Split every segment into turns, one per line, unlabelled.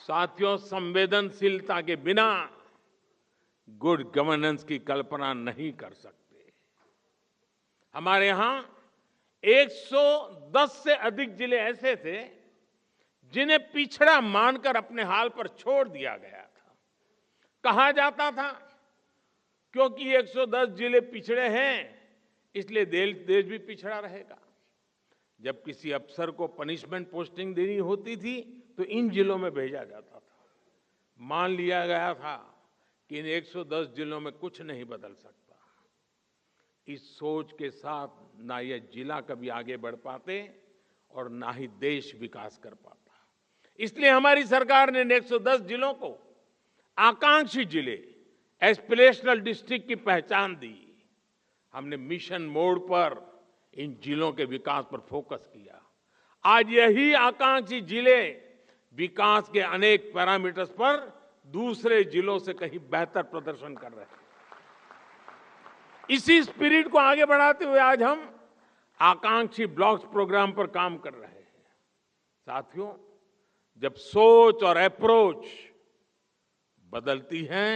साथियों, संवेदनशीलता के बिना गुड गवर्नेंस की कल्पना नहीं कर सकते। हमारे यहां 110 से अधिक जिले ऐसे थे जिन्हें पिछड़ा मानकर अपने हाल पर छोड़ दिया गया था। कहा जाता था क्योंकि 110 जिले पिछड़े हैं इसलिए देश भी पिछड़ा रहेगा। जब किसी अफसर को पनिशमेंट पोस्टिंग देनी होती थी तो इन जिलों में भेजा जाता था। मान लिया गया था कि इन 110 जिलों में कुछ नहीं बदल सकता। इस सोच के साथ ना ये जिला कभी आगे बढ़ पाते और ना ही देश विकास कर पाता। इसलिए हमारी सरकार ने इन 110 जिलों को आकांक्षी जिले, एस्पिरेशनल डिस्ट्रिक्ट की पहचान दी। हमने मिशन मोड पर इन जिलों के विकास पर फोकस किया। आज यही आकांक्षी जिले विकास के अनेक पैरामीटर्स पर दूसरे जिलों से कहीं बेहतर प्रदर्शन कर रहे हैं। इसी स्पिरिट को आगे बढ़ाते हुए आज हम आकांक्षी ब्लॉक्स प्रोग्राम पर काम कर रहे हैं। साथियों, जब सोच और अप्रोच बदलती है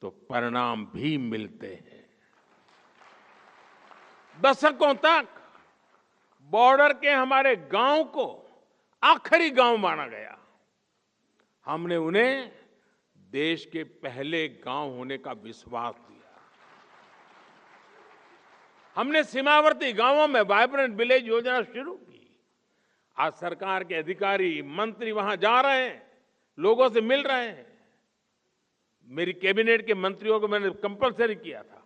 तो परिणाम भी मिलते हैं। दशकों तक बॉर्डर के हमारे गांव को आखिरी गांव माना गया। हमने उन्हें देश के पहले गांव होने का विश्वास दिया। हमने सीमावर्ती गांवों में वाइब्रेंट विलेज योजना शुरू की। आज सरकार के अधिकारी, मंत्री वहां जा रहे हैं, लोगों से मिल रहे हैं। मेरी कैबिनेट के मंत्रियों को मैंने कंपलसरी किया था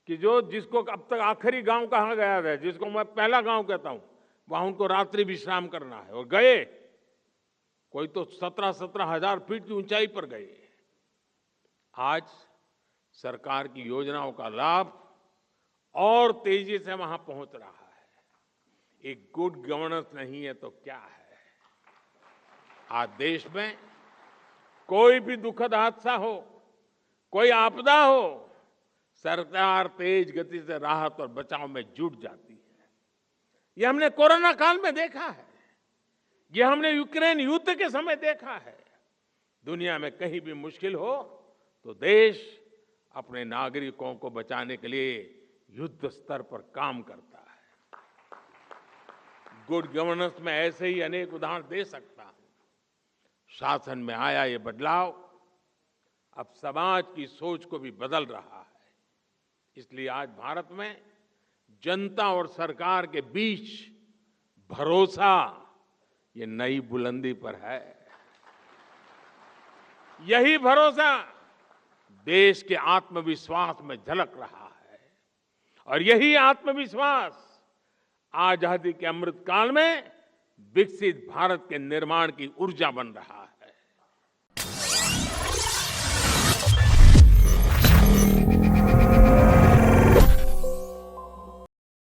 कि जिसको अब तक आखिरी गांव कहा गया था, जिसको मैं पहला गांव कहता हूं, वहां उनको रात्रि विश्राम करना है। और गए, कोई तो 17-17 हजार फीट की ऊंचाई पर गए। आज सरकार की योजनाओं का लाभ और तेजी से वहां पहुंच रहा है। एक गुड गवर्नेंस नहीं है तो क्या है। आज देश में कोई भी दुखद हादसा हो, कोई आपदा हो, सरकार तेज गति से राहत और बचाव में जुट जाती है। यह हमने कोरोना काल में देखा है, यह हमने यूक्रेन युद्ध के समय देखा है। दुनिया में कहीं भी मुश्किल हो तो देश अपने नागरिकों को बचाने के लिए युद्ध स्तर पर काम करता है। गुड गवर्नेंस में ऐसे ही अनेक उदाहरण दे सकता हूं। शासन में आया ये बदलाव अब समाज की सोच को भी बदल रहा है। इसलिए आज भारत में जनता और सरकार के बीच भरोसा ये नई बुलंदी पर है। यही भरोसा देश के आत्मविश्वास में झलक रहा है और यही आत्मविश्वास आजादी के अमृत काल में विकसित भारत के निर्माण की ऊर्जा बन रहा है।